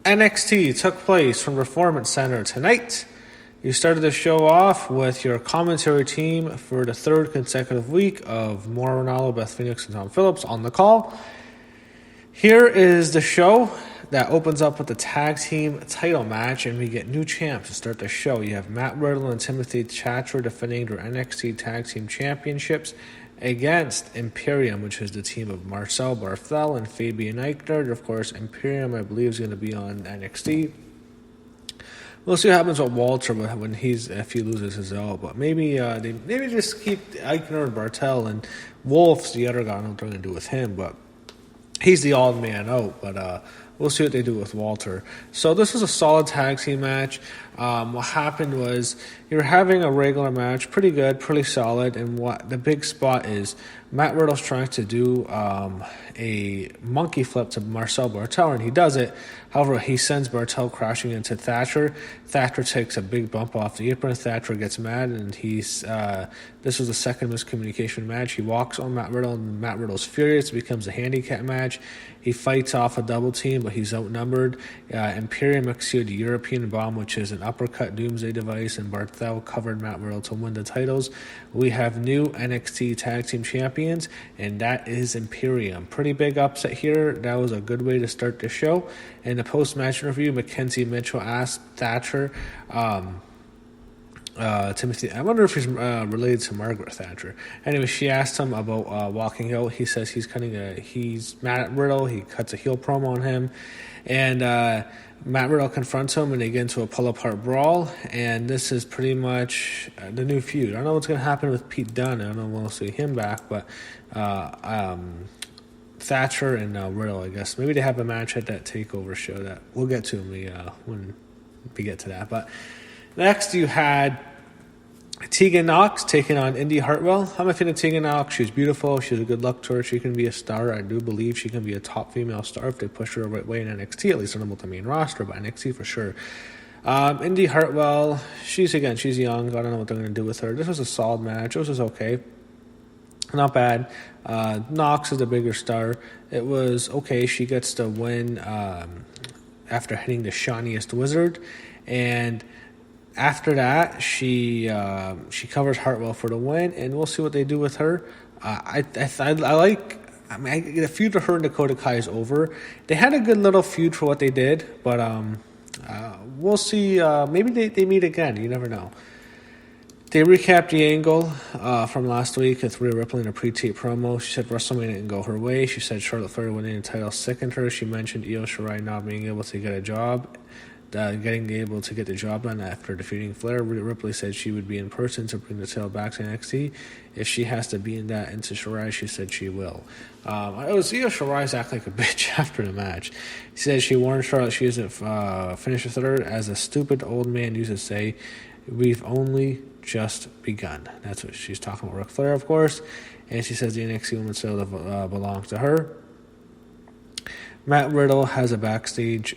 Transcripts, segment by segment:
NXT took place from Performance Center tonight. You started the show off with your commentary team for the third consecutive week of Mauro Ranallo, Beth Phoenix, and Tom Phillips on the call. Here is the show that opens up with the tag team title match, and we get new champs to start the show. You have Matt Riddle and Timothy Thatcher defending their NXT Tag Team Championships against Imperium, which is the team of Marcel Barthel and Fabian Eichner. Of course, Imperium, I believe, is going to be on NXT. We'll see what happens with Walter if he loses his L. But maybe they just keep Eichner and Barthel, and Wolf's the other guy. I don't know what they're going to do with him, but he's the odd man out. But we'll see what they do with Walter. So this was a solid tag team match. What happened was you're having a regular match, pretty good, pretty solid, and what the big spot is Matt Riddle's trying to do a monkey flip to Marcel Barthel, and he does it. However, he sends Barthel crashing into Thatcher. Thatcher takes a big bump off the apron. Thatcher gets mad, and this was the second miscommunication match. He walks on Matt Riddle, and Matt Riddle's furious. It becomes a handicap match. He fights off a double team, but he's outnumbered. Imperium executed the European Bomb, which is an uppercut doomsday device, and Barthel covered Matt Riddle to win the titles. We have new NXT Tag Team Champions, and that is Imperium. Pretty big upset here. That was a good way to start the show. In the post-match interview, Mackenzie Mitchell asked Thatcher, Timothy, I wonder if he's related to Margaret Thatcher. Anyway, she asked him about walking out. He says he's mad at Riddle. He cuts a heel promo on him, and Matt Riddle confronts him, and they get into a pull-apart brawl. And this is pretty much the new feud. I don't know what's going to happen with Pete Dunne. I don't know when we'll see him back, but Thatcher and Riddle, I guess. Maybe they have a match at that TakeOver show that we'll get to when we get to that. But next you had Tegan Nox taking on Indy Hartwell. I'm a fan of Tegan Nox. She's beautiful. She's a good luck to her. She can be a star. I do believe she can be a top female star if they push her the right way in NXT, at least on the main roster, but NXT for sure. Indy Hartwell, she's young. I don't know what they're going to do with her. This was a solid match. It was just okay. Not bad. Nox is the bigger star. It was okay. She gets the win after hitting the shiniest wizard, and after that, she covers Hartwell for the win, and we'll see what they do with her. The feud with her and Dakota Kai is over. They had a good little feud for what they did, but we'll see. Maybe they meet again. You never know. They recapped the angle from last week with Rhea Ripley in a pre-tape promo. She said WrestleMania didn't go her way. She said Charlotte Flair winning the title sickened her. She mentioned Io Shirai not being able to get a job. Getting able to get the job done after defeating Flair. Rhea Ripley said she would be in person to bring the title back to NXT. If she has to be in that into Shirai, she said she will. It was Io Shirai's acting like a bitch after the match. She said she warned Charlotte she isn't finished with her. As a stupid old man used to say, we've only just begun. That's what she's talking about, Ric Flair, of course. And she says the NXT Women's title belongs to her. Matt Riddle has a backstage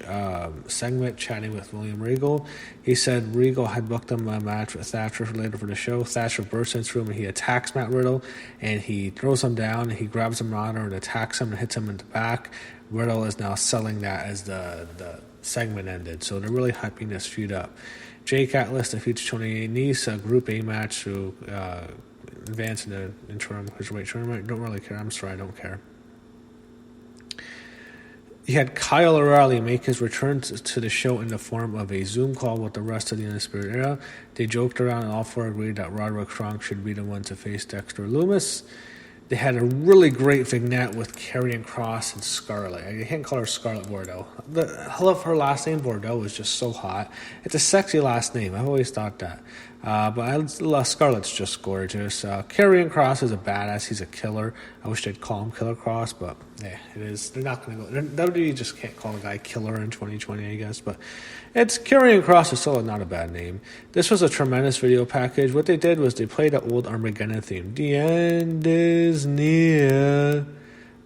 segment chatting with William Regal. He said Regal had booked him a match with Thatcher later for the show. Thatcher bursts into the room and he attacks Matt Riddle, and he throws him down, and he grabs him around and attacks him and hits him in the back. Riddle is now selling that as the segment ended. So they're really hyping this feud up. Jake Atlas defeats Tony Nese, a Group A match to advance in the interim cruiserweight tournament. Don't really care. I'm sorry, I don't care. You had Kyle O'Reilly make his return to the show in the form of a Zoom call with the rest of the Undisputed Era. They joked around and all four agreed that Roderick Strong should be the one to face Dexter Lumis. They had a really great vignette with Karrion Kross and Scarlett. I can't call her Scarlett Bordeaux. I love her last name. Bordeaux is just so hot. It's a sexy last name. I've always thought that. But Scarlett's just gorgeous. Karrion Kross is a badass. He's a killer. I wish they'd call him Killer Kross, but yeah, it is. They're not going to go. WWE just can't call a guy killer in 2020, I guess. But it's Karrion Kross is still not a bad name. This was a tremendous video package. What they did was they played the old Armageddon theme. The end is near.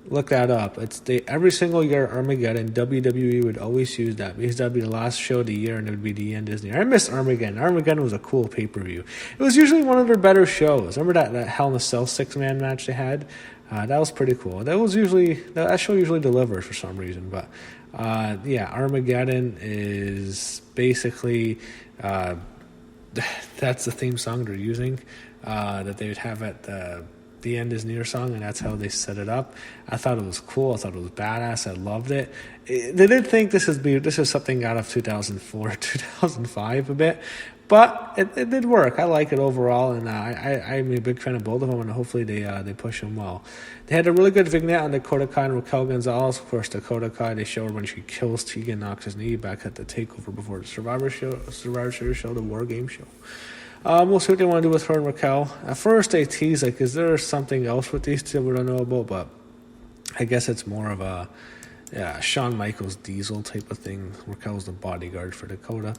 Look that up. Every single year Armageddon, WWE would always use that because that would be the last show of the year and it would be the end Disney. I miss Armageddon. Armageddon was a cool pay-per-view. It was usually one of their better shows. Remember that Hell in a Cell 6-man match they had? That was pretty cool. That show usually delivers for some reason. But Armageddon is basically that's the theme song they're using that they would have at the end is near song, and that's how they set it up. I thought it was cool. I thought it was badass. I loved it. They did think this is something out of 2004, 2005 a bit, but it did work. I like it overall, and I'm a big fan of both of them, and hopefully they push them well. They had a really good vignette on Dakota Kai and Raquel Gonzalez. Of course, Dakota Kai, they showed when she kills Tegan Knox's knee back at the takeover before the Survivor Series show, the War Game show. We'll see what they want to do with her and Raquel. At first, they tease, like, is there something else with these two we don't know about? But I guess it's more of a Shawn Michaels Diesel type of thing. Raquel's the bodyguard for Dakota.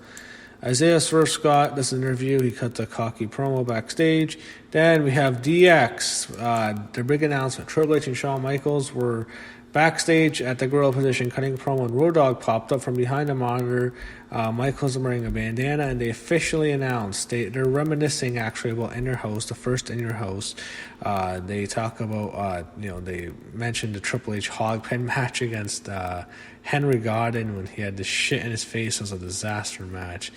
Isaiah Swerve Scott does an interview. He cuts a cocky promo backstage. Then we have DX. Their big announcement. Triple H and Shawn Michaels were backstage at the gorilla position cutting a promo, and Road Dogg popped up from behind the monitor. Michaels wearing a bandana, and they officially announced they're reminiscing actually about In Your House, the first In Your House. They talk about they mentioned the Triple H hog pen match against Henry Godden when he had the shit in his face. It was a disaster match.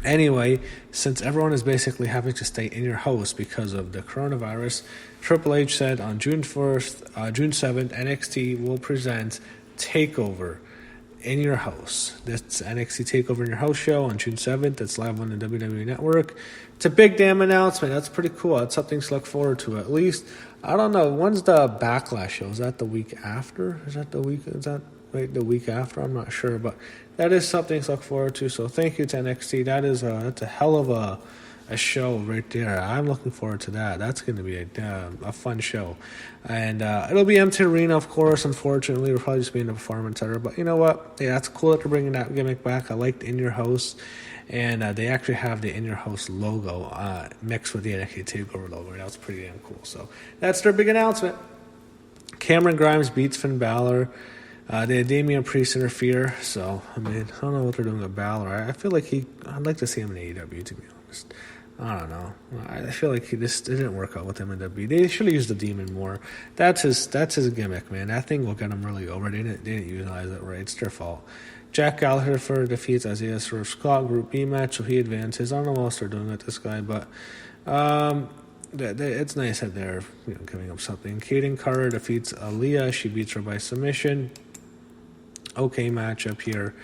Anyway, since everyone is basically having to stay in your house because of the coronavirus, Triple H said on June 7th, NXT will present TakeOver in Your House. That's NXT TakeOver in Your House show on June 7th. That's live on the WWE Network. It's a big damn announcement. That's pretty cool. That's something to look forward to at least. I don't know. When's the Backlash show? Is that the week after? The week after? I'm not sure, but that is something to look forward to. So thank you to NXT. That's a hell of a show right there. I'm looking forward to that. That's going to be a fun show. And it'll be empty arena, of course. Unfortunately, we'll probably just be in the Performance Center. But you know what? Yeah, that's cool that they're bringing that gimmick back. I liked In Your House. And they actually have the In Your House logo mixed with the NXT TakeOver logo. That was pretty damn cool. So that's their big announcement. Cameron Grimes beats Finn Balor. They had Damian Priest interfere. So, I mean, I don't know what they're doing with Balor. I feel like I'd like to see him in AEW, to be honest. I don't know. I feel like it didn't work out with him in WWE. They should have used the Demon more. That's his gimmick, man. That thing will get him really over. They didn't utilize it right. It's their fault. Jack Gallagher defeats Isaiah Swerve Scott, Group B match, so he advances. I don't know what else they're doing with this guy, but it's nice that they're giving up something. Kaden Carter defeats Aaliyah. She beats her by submission. Okay matchup here.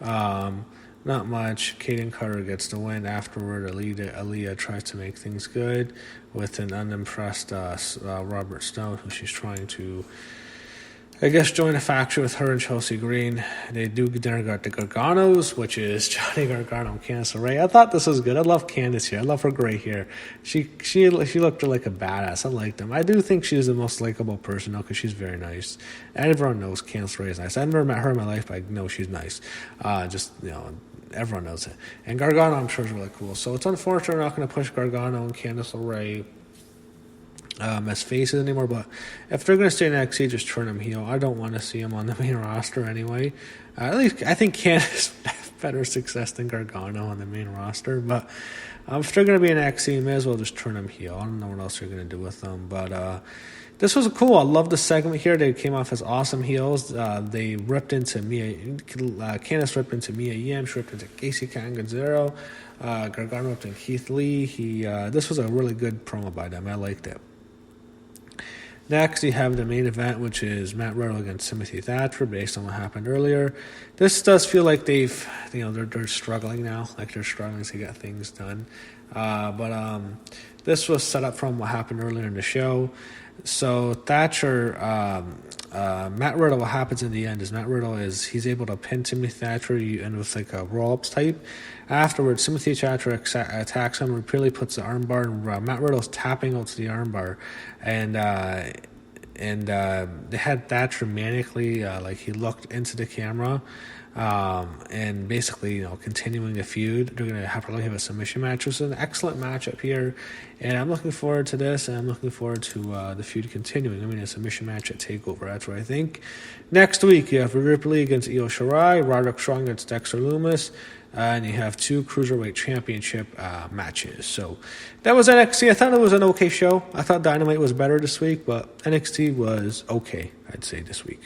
Not much. Kaden Carter gets the win. Afterward, Aaliyah tries to make things good with an unimpressed Robert Stone, who she's trying to, I guess, join a faction with her and Chelsea Green. They do got the Garganos, which is Johnny Gargano and Candice LeRae. I thought this was good. I love Candice here. I love her gray hair. She looked like a badass. I liked them. I do think she's the most likable person, though, because she's very nice. And everyone knows Candice LeRae is nice. I've never met her in my life, but I know she's nice. Everyone knows it. And Gargano, I'm sure, is really cool. So it's unfortunate we're not going to push Gargano and Candice LeRae as faces anymore, but if they're going to stay in NXT, just turn them heel. I don't want to see them on the main roster anyway. At least I think Candice have better success than Gargano on the main roster, but if they're going to be in NXT, you may as well just turn them heel. I don't know what else you're going to do with them, but this was cool. I love the segment here. They came off as awesome heels. They ripped into Candice ripped into Mia Yim. She ripped into Casey Catanzaro. Gargano ripped into Keith Lee. This was a really good promo by them. I liked it. Next, you have the main event, which is Matt Riddle against Timothy Thatcher, based on what happened earlier. This does feel like they're struggling now, like they're struggling to get things done. But this was set up from what happened earlier in the show. So Thatcher, Matt Riddle, what happens in the end is Matt Riddle he's able to pin Timothy Thatcher and with like a roll-ups type. Afterwards, Timothy Thatcher attacks him, repeatedly puts the armbar, and Matt Riddle's tapping out to the armbar, and they had Thatcher manically, like he looked into the camera, and basically, continuing the feud. They're going to probably have a submission match. It's an excellent matchup here, and I'm looking forward to this, and I'm looking forward to the feud continuing. I mean, a submission match at TakeOver, that's what I think. Next week, you have Rhea Ripley against Io Shirai, Roderick Strong against Dexter Lumis, and you have 2 Cruiserweight Championship matches. So that was NXT. I thought it was an okay show. I thought Dynamite was better this week, but NXT was okay, I'd say, this week.